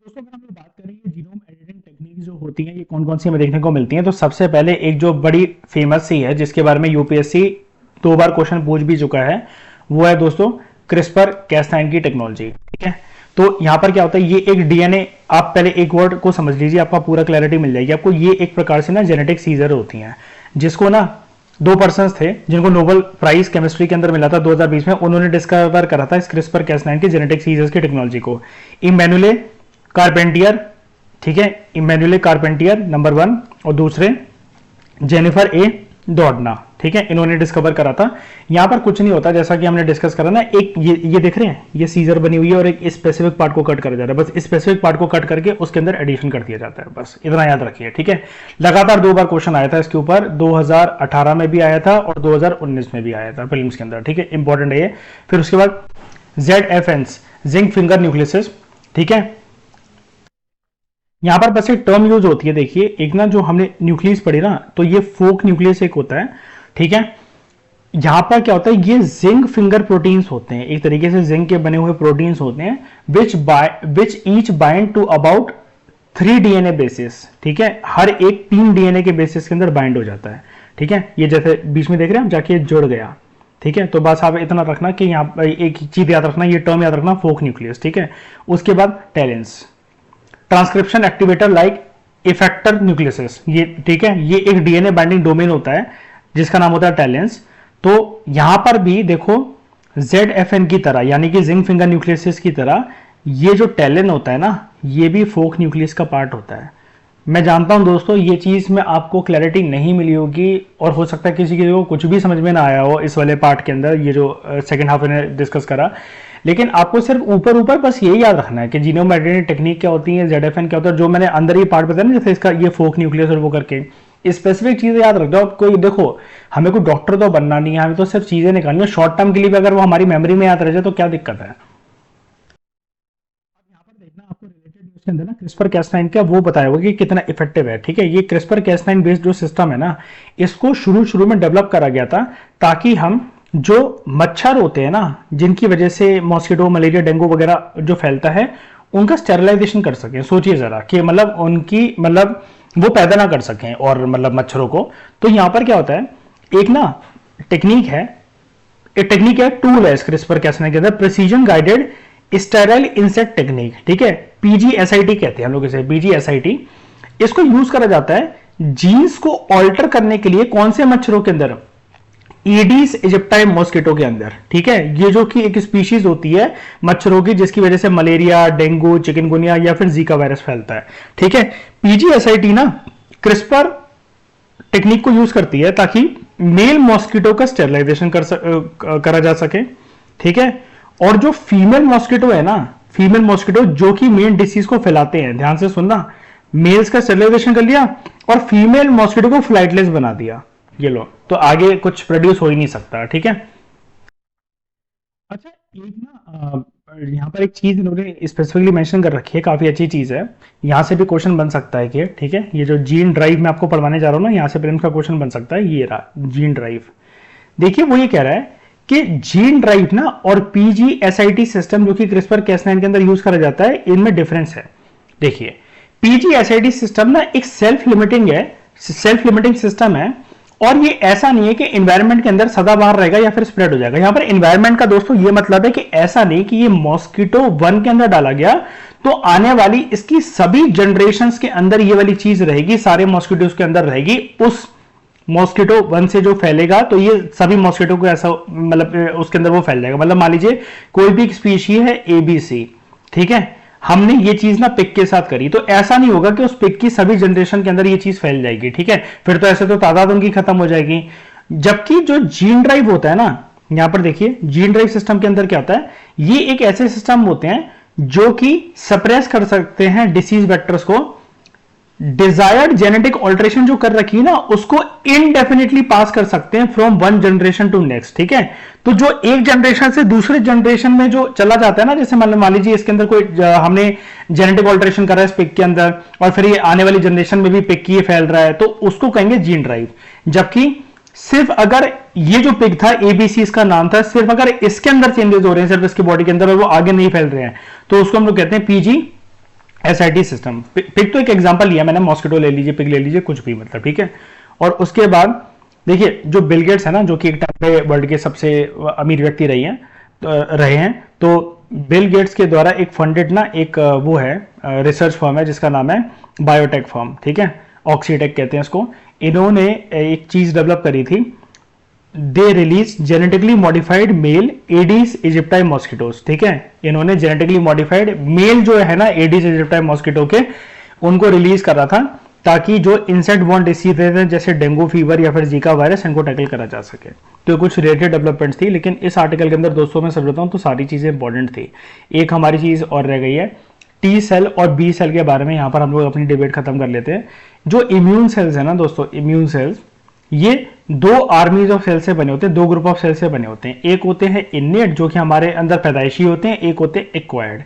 दोस्तों अगर हम लोग बात करें ये जीनोम एडिटिंग टेक्निक जो होती है, ये कौन कौन सी हमें देखने को मिलती हैं, तो सबसे पहले एक जो बड़ी फेमस सी है, जिसके बारे में यूपीएससी 2 बार क्वेश्चन पूछ भी चुका है, वो है दोस्तों क्रिस्पर कैस9 की टेक्नोलॉजी, ठीक है। तो यहां पर क्या होता है, ये एक डीएनए, आप पहले एक वर्ड को समझ लीजिए, आपका पूरा क्लैरिटी मिल जाएगी आपको। ये एक प्रकार से ना जेनेटिक सीजर होती हैं, जिसको ना 2 पर्सन्स थे जिनको नोबेल प्राइज केमिस्ट्री के अंदर मिला था 2020 में, उन्होंने डिस्कवर करा था इस क्रिस्पर कैस9 के जेनेटिक सीजर्स की टेक्नोलॉजी को। इमैनुएल कारपेंटियर, ठीक है, इमैनुएल कारपेंटियर नंबर 1, और दूसरे जेनिफर ए डॉडना, ठीक है, इन्होंने डिस्कवर करा था। यहां पर कुछ नहीं होता, जैसा कि हमने डिस्कस करा ना, एक ये देख रहे हैं, ये सीजर बनी हुई है और एक स्पेसिफिक पार्ट को कट करा जा रहा है, बस स्पेसिफिक पार्ट को कट करके उसके अंदर एडिशन कर दिया जाता है, बस इतना याद रखिए, ठीक है। लगातार 2 बार क्वेश्चन आया था इसके ऊपर, 2018 में भी आया था और 2019 में भी आया था फिल्म्स के अंदर, ठीक है, इंपॉर्टेंट है ये। फिर उसके बाद ZFNs, जिंक फिंगर न्यूक्लियस, ठीक है। यहां पर बस एक टर्म यूज होती है, देखिए, एक ना जो हमने न्यूक्लियस पढ़ी ना, तो ये फोक न्यूक्लियस एक होता है, ठीक है। यहां पर क्या होता है, ये जिंक फिंगर प्रोटीन्स होते हैं, एक तरीके से जिंक के बने हुए प्रोटीन्स होते हैं, which each bind to about 3 DNA bases, ठीक है, हर एक 3 डीएनए के बेसिस के अंदर बाइंड हो जाता है, ठीक है। ये जैसे बीच में देख रहे हैं हम, जाके जुड़ गया, ठीक है। तो बस आप इतना रखना कि यहाँ पर एक चीज याद रखना, ये टर्म याद रखना, फोक न्यूक्लियस, ठीक है। उसके बाद talons, transcription activator like effector nucleus, ये ठीक है, ये एक डीएनए बाइंडिंग डोमेन होता है जिसका नाम होता है टैलेंस। तो यहां पर भी देखो ZFN की तरह, यानी कि जिंक फिंगर न्यूक्लियस की तरह, ये जो टैलेन होता है ना, ये भी फोक न्यूक्लियस का पार्ट होता है। मैं जानता हूं दोस्तों ये चीज में आपको क्लैरिटी नहीं मिली होगी, और हो सकता है किसी को कुछ भी समझ में ना आया हो इस वाले पार्ट के अंदर, ये जो सेकंड हाफ में डिस्कस करा, लेकिन आपको सिर्फ ऊपर ऊपर बस यही याद रखना है कि जीनोम एडिटिंग टेक्निक क्या होती है, ZFN क्या होता है, जो मैंने अंदर ये पार्ट बताया ना, जैसे इसका ये फोक न्यूक्लियस और वो करके स्पेसिफिक चीजें याद रख दो। कोई देखो, हमें कोई डॉक्टर तो बनना नहीं है, हमें तो सिर्फ चीजें निकालनी है, शॉर्ट टर्म के लिए भी अगर वो हमारी मेमोरी में याद रह जाए तो क्या दिक्कत है। यहाँ पर देखना, आपको रिलेटेड न्यूज़ के अंदर ना क्रिस्पर कैस9 का वो बताया होगा कि कितना इफेक्टिव है, ठीक है। ये क्रिस्पर कैस9 बेस्ड जो सिस्टम है ना, इसको शुरू में डेवलप करा गया था ताकि हम जो मच्छर होते हैं ना, जिनकी वजह से मॉस्किटो, मलेरिया, डेंगू वगैरह जो फैलता है, उनका स्टेरिलाइजेशन कर सकें। सोचिए जरा कि मतलब उनकी मतलब वो पैदा ना कर सकें और मतलब मच्छरों को। तो यहां पर क्या होता है, एक ना टेक्निक है, एक टेक्निक है, टूल है क्रिस्पर कैस9 के अंदर, precision guided sterile insect technique, ठीक है, PGSIT कहते हैं हम लोग इसे, PGSIT। इसको यूज करा जाता है जीन्स को ऑल्टर करने के लिए, कौन से मच्छरों के अंदर, ईडीज इजिप्टाई मॉस्किटो के अंदर, ठीक है। ये जो कि एक स्पीशीज होती है मच्छरों की, जिसकी वजह से मलेरिया, डेंगू, चिकनगुनिया या फिर जीका वायरस फैलता है, ठीक है। PGSIT ना क्रिस्पर टेक्निक को यूज करती है ताकि मेल मॉस्किटो का स्टेरिलाइजेशन करा जा सके, ठीक है। और जो फीमेल मॉस्किटो है ना, फीमेल मॉस्किटो जो कि मेन डिसीज को फैलाते हैं, ध्यान से सुनना, मेल्स का स्टेरिलाइजेशन कर लिया और फीमेल मॉस्किटो को फ्लाइटलेस बना दिया, ये लो, तो आगे कुछ प्रोड्यूस हो ही नहीं सकता, ठीक है। अच्छा, एक ना यहाँ पर एक चीज इन्होंने स्पेसिफिकली मेंशन कर रखी है, काफी अच्छी चीज है, यहां से भी क्वेश्चन बन सकता है कि, ठीक है, ये जो जीन ड्राइव मैं आपको पढ़वाने जा रहा हूं ना, यहां से प्रीलिम्स का क्वेश्चन बन सकता है, ये रहा जीन ड्राइव। देखिए वो ये कह रहा है कि जीन ड्राइव ना और पीजीएसआईटी सिस्टम जो कि क्रिस्पर कैस9 के अंदर यूज करा जाता है, इनमें डिफरेंस है। देखिए पीजीएसआईटी सिस्टम ना एक सेल्फ लिमिटिंग सिस्टम है, और ये ऐसा नहीं है कि एनवायरनमेंट के अंदर सदाबहार रहेगा या फिर स्प्रेड हो जाएगा। यहां पर एनवायरनमेंट का दोस्तों ये मतलब है कि ऐसा नहीं कि ये मॉस्किटो 1 के अंदर डाला गया तो आने वाली इसकी सभी जनरेशंस के अंदर ये वाली चीज रहेगी, सारे मॉस्किटोज के अंदर रहेगी, उस मॉस्किटो 1 से जो फैलेगा तो ये सभी मॉस्किटो को ऐसा मतलब उसके अंदर वो फैल जाएगा। मतलब मान लीजिए कोई भी स्पीशी है एबीसी, ठीक है, हमने ये चीज ना पिग के साथ करी, तो ऐसा नहीं होगा कि उस पिग की सभी जनरेशन के अंदर ये चीज फैल जाएगी, ठीक है, फिर तो ऐसे तो तादाद उनकी खत्म हो जाएगी। जबकि जो जीन ड्राइव होता है ना, यहां पर देखिए जीन ड्राइव सिस्टम के अंदर क्या होता है, ये एक ऐसे सिस्टम होते हैं जो कि सप्रेस कर सकते हैं डिसीज वेक्टर्स को, डिजायर्ड जेनेटिक ऑल्टरेशन जो कर रखी है ना उसको इनडेफिनेटली पास कर सकते हैं from one generation to next, ठीक है। तो जो एक जनरेशन से दूसरे जनरेशन में जो चला जाता है ना, जैसे मान लीजिए इसके अंदर कोई हमने जेनेटिक ऑल्टरेशन करा है इस पिग के अंदर और फिर ये आने वाली जनरेशन में भी पिग की ये फैल रहा है, तो उसको कहेंगे जीन ड्राइव। जबकि सिर्फ अगर ये जो पिग था एबीसी इसका नाम था, सिर्फ अगर इसके अंदर चेंजेस हो रहे हैं सिर्फ इसकी बॉडी के अंदर और वो आगे नहीं फैल रहे हैं, तो उसको हम लोग कहते हैं पीजी एसआईटी सिस्टम। पिग तो एक एग्जांपल लिया मैंने, मॉस्किटो ले लीजिए, पिग ले लीजिए, कुछ भी मतलब, ठीक है। और उसके बाद देखिए जो बिल गेट्स है ना, जो कि एक टाइम पे वर्ल्ड के सबसे अमीर व्यक्ति रहे हैं, तो बिल गेट्स के द्वारा एक फंडेड ना एक वो है रिसर्च फर्म है जिसका नाम है बायोटेक फर्म, ठीक है, ऑक्सीटेक कहते हैं इसको। इन्होंने एक चीज डेवलप करी थी, they release genetically modified male Aedes aegypti mosquitoes, ठीक है। इन्होंने जेनेटिकली मॉडिफाइड मेल जो है ना एडीज इजिप्टाई मॉस्किटो के, उनको रिलीज करा था ताकि जो इंसेक्ट बॉर्न डिसीज है जैसे डेंगू फीवर या फिर जीका वायरस, इनको टैकल करा जा सके। तो कुछ रिलेटेड डेवलपमेंट्स थी, लेकिन इस आर्टिकल के अंदर दोस्तों मैं समझता हूं तो सारी चीजें इंपॉर्टेंट थी। एक हमारी चीज और रह गई है, टी सेल और बी सेल के बारे में यहां पर हम लोग अपनी डिबेट खत्म कर लेते हैं। जो इम्यून सेल्स है ना दोस्तों, इम्यून सेल्स ये दो आर्मीज ऑफ सेल से बने होते हैं, दो ग्रुप ऑफ सेल से बने होते हैं। एक होते हैं इन्नेट जो कि हमारे अंदर पैदाइशी होते हैं, एक होते हैं एक्वायर्ड।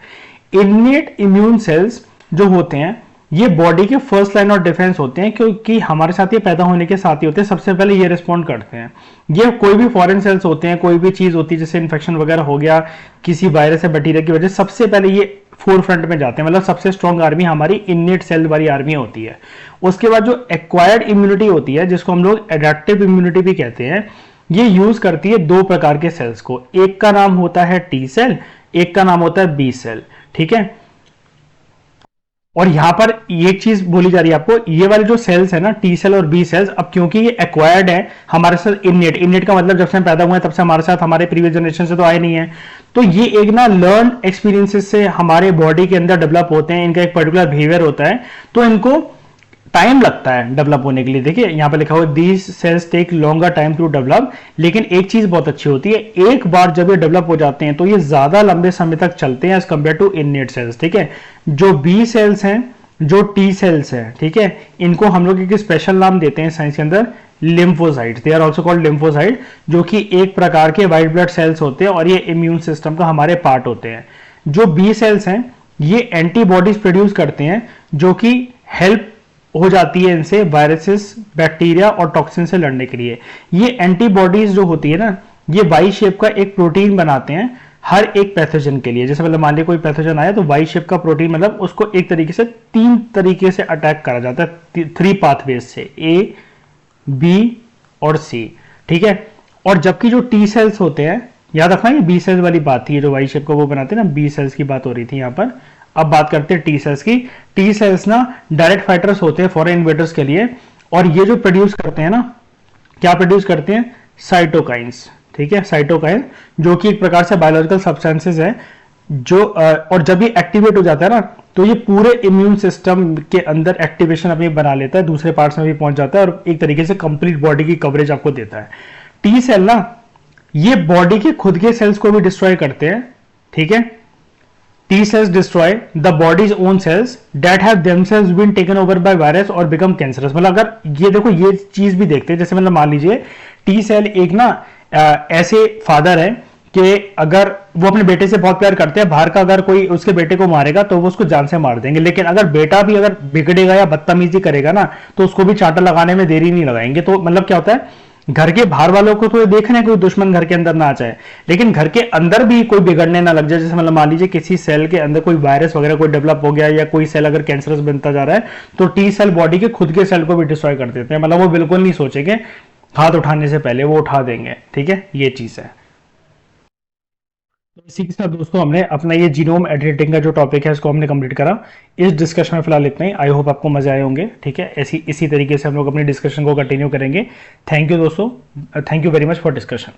इन्नेट इम्यून सेल्स जो होते हैं ये बॉडी के फर्स्ट लाइन ऑफ डिफेंस होते हैं, क्योंकि हमारे साथ ये पैदा होने के साथ ही होते हैं, सबसे पहले ये रिस्पॉन्ड करते हैं। ये कोई भी फॉरेन सेल्स होते हैं, कोई भी चीज होती है जैसे इन्फेक्शन वगैरह हो गया किसी वायरस या बैक्टीरिया की वजह से, सबसे पहले ये फोर फ्रंट में जाते हैं। मतलब सबसे स्ट्रॉन्ग आर्मी हमारी इन्नेट सेल वाली आर्मी होती है। उसके बाद जो एक्वायर्ड इम्यूनिटी होती है जिसको हम लोग एडेप्टिव इम्यूनिटी भी कहते हैं, ये यूज करती है दो प्रकार के सेल्स को, एक का नाम होता है टी सेल, एक का नाम होता है बी सेल, ठीक है। और यहां पर एक चीज बोली जा रही है आपको, ये वाले जो सेल्स है ना टी सेल और बी सेल्स, अब क्योंकि ये एक्वायर्ड है हमारे साथ इन्नेट, इन्नेट का मतलब जब से हम पैदा हुए हैं तब से हमारे साथ, हमारे प्रीवियस जनरेशन से तो आए नहीं है, तो ये एक ना लर्न एक्सपीरियंसेस से हमारे बॉडी के अंदर डेवलप होते हैं, इनका एक पर्टिकुलर बिहेवियर होता है, तो इनको टाइम लगता है डेवलप होने के लिए। देखिए यहां पर लिखा हुआ these cells take longer time to develop, लेकिन एक चीज बहुत अच्छी होती है, एक बार जब ये डेवलप हो जाते हैं तो ये ज्यादा लंबे समय तक चलते हैं as compared to innate cells, ठीक है। जो बी सेल्स हैं, जो टी सेल्स हैं, ठीक है, इनको हम लोग एक स्पेशल नाम देते हैं साइंस के अंदर, lymphocytes, they are also called lymphocyte, जो कि एक प्रकार के व्हाइट ब्लड सेल्स होते हैं और ये इम्यून सिस्टम का हमारे पार्ट होते हैं। जो बी सेल्स हैं ये एंटीबॉडीज प्रोड्यूस करते हैं जो कि हेल्प हो जाती है इनसे वायरसेस, बैक्टीरिया और टॉक्सिन से लड़ने के लिए। ये एंटीबॉडीज जो होती है ना, ये वाई शेप का एक प्रोटीन बनाते हैं हर एक पैथोजन के लिए। जैसे मतलब मान लीजिए कोई पैथोजन आया तो वाई शेप का प्रोटीन, मतलब उसको एक तरीके से तीन तरीके से अटैक करा जाता है, थ्री पाथवेज से, ए बी और सी, ठीक है। और जबकि जो टी सेल्स होते हैं, याद रखना ये बी सेल्स वाली बात थी, जो वाई शेप का वो बनाते हैं ना, बी सेल्स की बात हो रही थी यहाँ पर। अब बात करते हैं टी सेल्स की। टी सेल्स ना डायरेक्ट फाइटर्स होते हैं फॉरेन इन्वेडर्स के लिए, और ये जो प्रोड्यूस करते हैं ना, क्या प्रोड्यूस करते हैं, साइटोकाइंस, ठीक है, साइटोकाइन, जो कि एक प्रकार से बायोलॉजिकल सब्सटेंसेस है जो और जब ये एक्टिवेट हो जाता है ना तो ये पूरे इम्यून सिस्टम के अंदर एक्टिवेशन अपनी बना लेता है, दूसरे पार्ट्स में भी पहुंच जाता है और एक तरीके से कंप्लीट बॉडी की कवरेज आपको देता है। टी सेल ना ये बॉडी के खुद के सेल्स को भी डिस्ट्रॉय करते हैं, ठीक है। T cells destroy the body's own cells that have themselves been taken over by virus और become cancerous। मतलब अगर ये देखो ये चीज भी देखते हैं, जैसे मतलब मान लीजिए टी सेल एक ना ऐसे फादर है कि अगर वो अपने बेटे से बहुत प्यार करते हैं, बाहर का अगर कोई उसके बेटे को मारेगा तो वो उसको जान से मार देंगे, लेकिन अगर बेटा भी अगर बिगड़ेगा या बदतमीजी करेगा ना तो उसको भी चांटा लगाने में देरी नहीं लगाएंगे। तो मतलब क्या होता है, घर के बाहर वालों को तो ये देखना है कोई दुश्मन घर के अंदर ना आ जाए, लेकिन घर के अंदर भी कोई बिगड़ने ना लग जाए। जैसे मतलब मान लीजिए किसी सेल के अंदर कोई वायरस वगैरह कोई डेवलप हो गया या कोई सेल अगर कैंसरस बनता जा रहा है तो टी सेल बॉडी के खुद के सेल को भी डिस्ट्रॉय कर देते हैं। मतलब वो बिल्कुल नहीं सोचेंगे, हाथ उठाने से पहले वो उठा देंगे, ठीक है, ये चीज है। तो इसी के साथ दोस्तों हमने अपना ये जीनोम एडिटिंग का जो टॉपिक है इसको हमने कंप्लीट करा। इस डिस्कशन में फिलहाल इतना ही। आई होप आपको मजा आए होंगे, ठीक है। इसी तरीके से हम लोग अपनी डिस्कशन को कंटिन्यू करेंगे। थैंक यू दोस्तों, thank you very much for discussion.